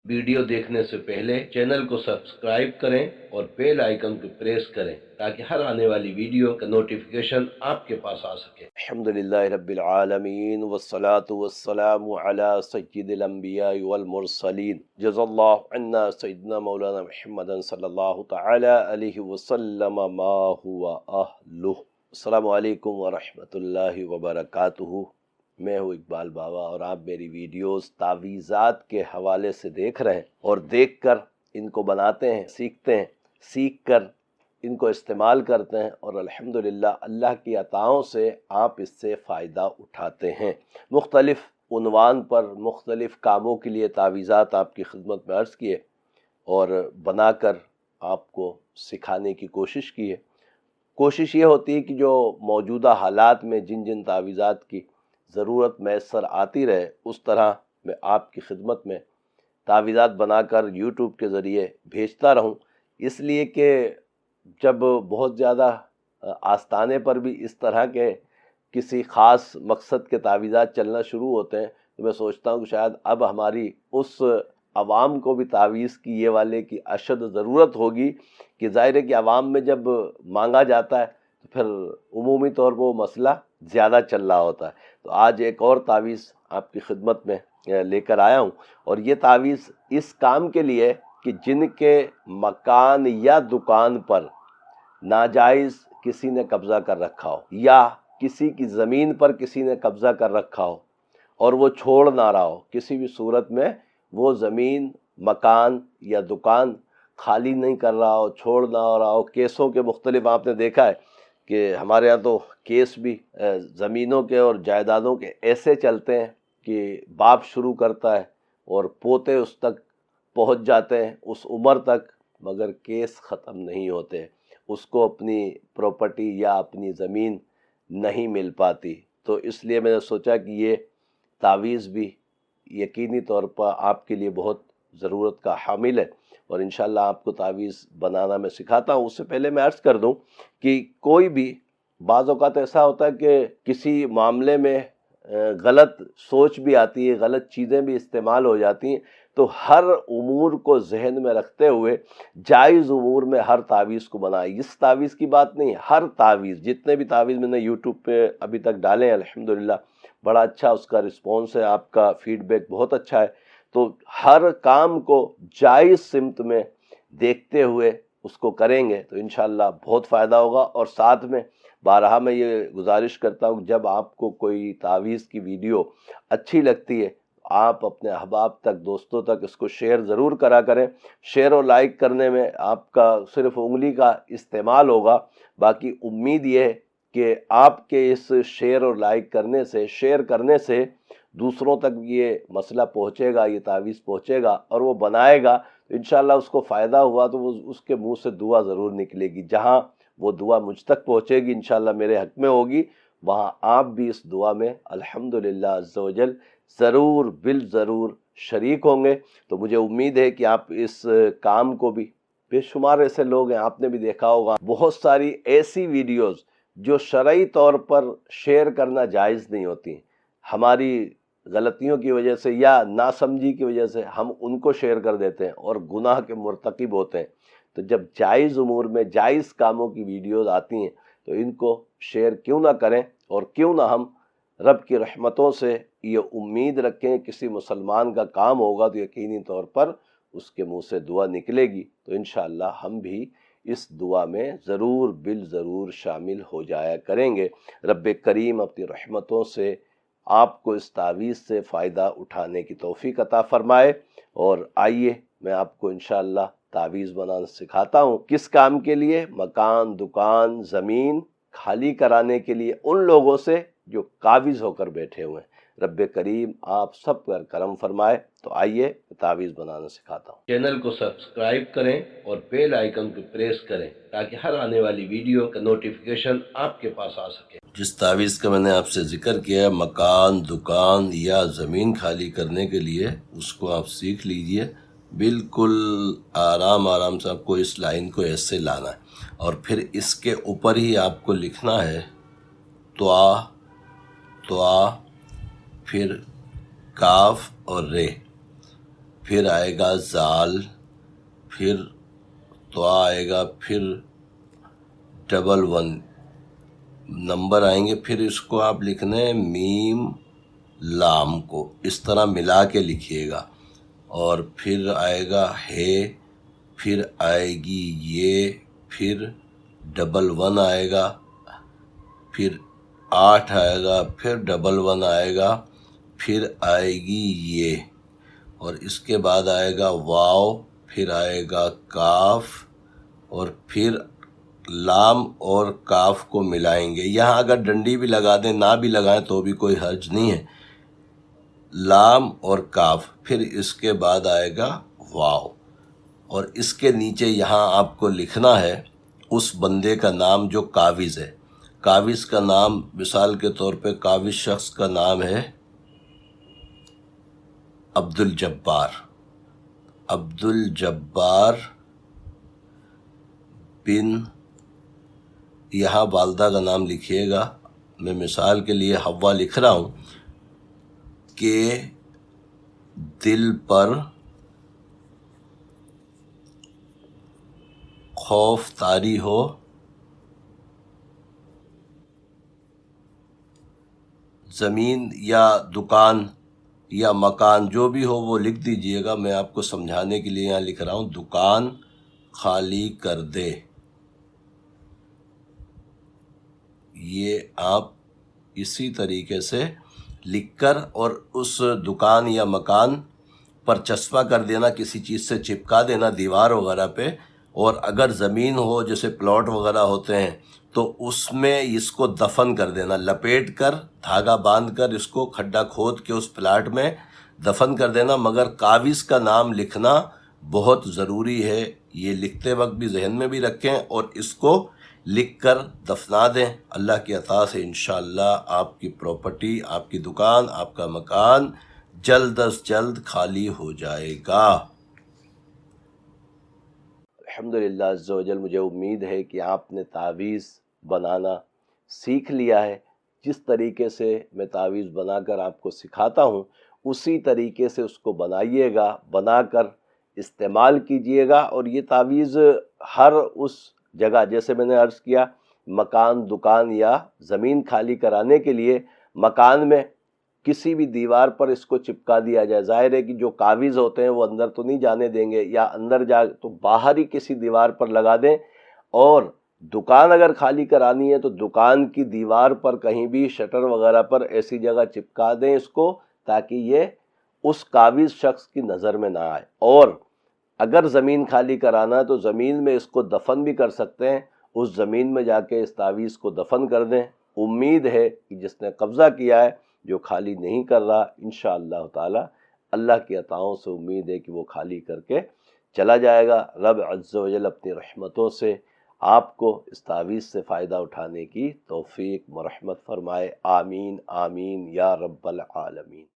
Video देखने से पहले चैनल को सब्सक्राइब करें और बेल आइकन को प्रेस करें ताकि हर आने वाली वीडियो का नोटिफिकेशन आपके पास आ सके। अल्हम्दुलिल्लाह रब्बिल आलमीन वस्सलातु वस्सलामु अला सय्यिदिल अंबिया वल मुरसलीन जज़ल्लाहु अन्ना सय्यिदना मौलाना मुहम्मदन सल्लल्लाहु तआला अलैहि वसल्लम मा हुवा अहलुहु। अस्सलामु अलैकुम व रहमतुल्लाहि व बरकातुहू। मैं हूँ इकबाल बाबा और आप मेरी वीडियोस तावीज़ात के हवाले से देख रहे हैं और देखकर इनको बनाते हैं, सीखते हैं, सीख कर इनको इस्तेमाल करते हैं और अल्हम्दुलिल्लाह अल्लाह की अताओं से आप इससे फ़ायदा उठाते हैं। मुख्तलिफ़ उन्वान पर मुख्तलिफ़ कामों के लिए तावीज़ात आपकी खिदमत में अर्ज़ किए और बनाकर आपको सिखाने की कोशिश की है। कोशिश ये होती है कि जो मौजूदा हालात में जिन जिन तावीज़ात की ज़रूरत मैसर आती रहे उस तरह मैं आपकी खिदमत में तावीज़ात बनाकर यूट्यूब के ज़रिए भेजता रहूं, इसलिए कि जब बहुत ज़्यादा आस्ताने पर भी इस तरह के किसी ख़ास मकसद के तावीज़ात चलना शुरू होते हैं तो मैं सोचता हूँ कि शायद अब हमारी उस आवाम को भी तावीज़ की ये वाले की अशद ज़रूरत होगी कि ज़ाहिर है कि आवाम में जब मांगा जाता है तो फिर उमूमी तौर पर वो मसला ज़्यादा चल रहा होता है। तो आज एक और तावीज़ आपकी खिदमत में लेकर आया हूँ और ये तावीज़ इस काम के लिए कि जिनके मकान या दुकान पर नाजायज़ किसी ने कब्ज़ा कर रखा हो या किसी की ज़मीन पर किसी ने कब्ज़ा कर रखा हो और वो छोड़ ना रहा हो, किसी भी सूरत में वो ज़मीन, मकान या दुकान खाली नहीं कर रहा हो, छोड़ ना रहा हो। केसों के मुख्तलिफ आपने देखा है कि हमारे यहाँ तो केस भी ज़मीनों के और जायदादों के ऐसे चलते हैं कि बाप शुरू करता है और पोते उस तक पहुँच जाते हैं, उस उम्र तक, मगर केस ख़त्म नहीं होते, उसको अपनी प्रॉपर्टी या अपनी ज़मीन नहीं मिल पाती। तो इसलिए मैंने सोचा कि ये तावीज़ भी यकीनी तौर पर आपके लिए बहुत ज़रूरत का हामिल है और इंशाअल्लाह आपको तावीज़ बनाना मैं सिखाता हूँ। उससे पहले मैं अर्ज़ कर दूँ कि कोई भी बाज़ औक़ात ऐसा होता है कि किसी मामले में गलत सोच भी आती है, गलत चीज़ें भी इस्तेमाल हो जाती हैं, तो हर उमूर को जहन में रखते हुए जायज़ उमूर में हर तावीज़ को बनाए। इस तावीज़ की बात नहीं, हर तावीज़, जितने भी तावीज़ मैंने यूट्यूब पे अभी तक डाले हैं अल्हम्दुलिल्लाह बड़ा अच्छा उसका रिस्पॉन्स है, आपका फ़ीडबैक बहुत अच्छा है। तो हर काम को जायज़ सिमत में देखते हुए उसको करेंगे तो इंशाअल्लाह बहुत फ़ायदा होगा। और साथ में बारहा मैं ये गुजारिश करता हूँ जब आपको कोई तावीज़ की वीडियो अच्छी लगती है आप अपने अहबाब तक, दोस्तों तक इसको शेयर ज़रूर करा करें। शेयर और लाइक करने में आपका सिर्फ उंगली का इस्तेमाल होगा, बाकी उम्मीद ये है कि आपके इस शेयर और लाइक करने से, शेयर करने से दूसरों तक ये मसला पहुँचेगा, ये तावीज़ पहुँचेगा और वो बनाएगा तो इंशाअल्लाह उसको फ़ायदा हुआ तो वो उसके मुंह से दुआ ज़रूर निकलेगी। जहाँ वो दुआ मुझ तक पहुँचेगी इंशाअल्लाह मेरे हक़ में होगी, वहाँ आप भी इस दुआ में अल्हम्दुलिल्लाह अज़्ज़ा वजल ज़रूर बिल ज़रूर शरीक होंगे। तो मुझे उम्मीद है कि आप इस काम को भी, बेशुमार ऐसे लोग हैं, आपने भी देखा होगा बहुत सारी ऐसी वीडियोज़ जो शरई तौर पर शेयर करना जायज़ नहीं होती, हमारी गलतियों की वजह से या नासमझी की वजह से हम उनको शेयर कर देते हैं और गुनाह के मुर्तकिब होते हैं। तो जब जायज़ उमूर में जायज़ कामों की वीडियोज़ आती हैं तो इनको शेयर क्यों ना करें और क्यों ना हम रब की रहमतों से ये उम्मीद रखें किसी मुसलमान का काम होगा तो यकीनी तौर पर उसके मुंह से दुआ निकलेगी। तो इंशाअल्लाह हम भी इस दुआ में ज़रूर बिल ज़रूर शामिल हो जाया करेंगे। रब करीम अपनी रहमतों से आपको इस तावीज़ से फ़ायदा उठाने की तौफ़ीक़ अता फ़रमाए। और आइए मैं आपको इंशाअल्लाह तावीज़ बनाना सिखाता हूँ। किस काम के लिए? मकान, दुकान, ज़मीन खाली कराने के लिए उन लोगों से जो काबिज़ होकर बैठे हुए हैं। रब्बे करीम आप सब पर करम फरमाए। तो आइए तावीज़ बनाना सिखाता हूँ। चैनल को सब्सक्राइब करें और बेल आइकन को प्रेस करें ताकि हर आने वाली वीडियो का नोटिफिकेशन आपके पास आ सके। जिस तावीज़ का मैंने आपसे जिक्र किया है, मकान, दुकान या ज़मीन खाली करने के लिए, उसको आप सीख लीजिए। बिल्कुल आराम आराम से आपको इस लाइन को ऐसे लाना है और फिर इसके ऊपर ही आपको लिखना है तो फिर काफ और रे, پھر آئے گا زال، پھر تو آئے گا، پھر 11 نمبر آئیں گے، پھر اس کو آپ لکھنا ہے میم لام کو اس طرح ملا کے لکھیے گا، اور پھر آئے گا ہے، پھر آئے گی یہ، پھر 11 آئے گا، پھر 8 آئے گا، پھر 11 آئے گا، پھر آئے گی یہ، اور اس کے بعد آئے گا واو، پھر آئے گا کاف، اور پھر لام اور کاف کو ملائیں گے۔ یہاں اگر ڈنڈی بھی لگا دیں، نہ بھی لگائیں تو بھی کوئی حرج نہیں ہے۔ لام اور کاف، پھر اس کے بعد آئے گا واو، اور اس کے نیچے یہاں آپ کو لکھنا ہے اس بندے کا نام جو کاوز ہے۔ کاوز کا نام مثال کے طور پہ کاوز شخص کا نام ہے عبد الجبار، عبد الجبار بن، یہاں والدہ کا نام لکھیے گا، میں مثال کے لیے حوا لکھ رہا ہوں، کہ دل پر خوف طاری ہو، زمین یا دکان یا مکان جو بھی ہو وہ لکھ دیجئے گا، میں آپ کو سمجھانے کے لیے یہاں لکھ رہا ہوں، دکان خالی کر دے۔ یہ آپ اسی طریقے سے لکھ کر اور اس دکان یا مکان پر چسپاں کر دینا، کسی چیز سے چپکا دینا دیوار وغیرہ پہ، اور اگر زمین ہو جیسے پلاٹ وغیرہ ہوتے ہیں تو اس میں اس کو دفن کر دینا، لپیٹ کر دھاگا باندھ کر اس کو کھڈا کھود کے اس پلاٹ میں دفن کر دینا، مگر کاوز کا نام لکھنا بہت ضروری ہے۔ یہ لکھتے وقت بھی ذہن میں بھی رکھیں اور اس کو لکھ کر دفنا دیں۔ اللہ کی عطا سے انشاءاللہ آپ کی پراپرٹی، آپ کی دکان، آپ کا مکان جلد از جلد خالی ہو جائے گا۔ الحمدللہ عز و جل، مجھے امید ہے کہ آپ نے تعویذ بنانا سیکھ لیا ہے۔ جس طریقے سے میں تعویذ بنا کر آپ کو سکھاتا ہوں اسی طریقے سے اس کو بنائیے گا، بنا کر استعمال کیجئے گا، اور یہ تعویذ ہر اس جگہ، جیسے میں نے عرض کیا، مکان، دکان یا زمین خالی کرانے کے لیے مکان میں کسی بھی دیوار پر اس کو چپکا دیا جائے۔ ظاہر ہے کہ جو کاوز ہوتے ہیں وہ اندر تو نہیں جانے دیں گے، یا اندر جا تو باہر ہی کسی دیوار پر لگا دیں، اور دکان اگر خالی کرانی ہے تو دکان کی دیوار پر کہیں بھی شٹر وغیرہ پر ایسی جگہ چپکا دیں اس کو، تاکہ یہ اس کاوز شخص کی نظر میں نہ آئے۔ اور اگر زمین خالی کرانا ہے تو زمین میں اس کو دفن بھی کر سکتے ہیں، اس زمین میں جا کے اس تعویذ کو دفن کر دیں۔ امید ہے کہ جس نے قبضہ کیا ہے، جو خالی نہیں کر رہا، انشاءاللہ تعالی اللہ کی عطاؤں سے امید ہے کہ وہ خالی کر کے چلا جائے گا۔ رب عز و جل اپنی رحمتوں سے آپ کو اس تعویذ سے فائدہ اٹھانے کی توفیق مرحمت فرمائے، آمین آمین یا رب العالمین۔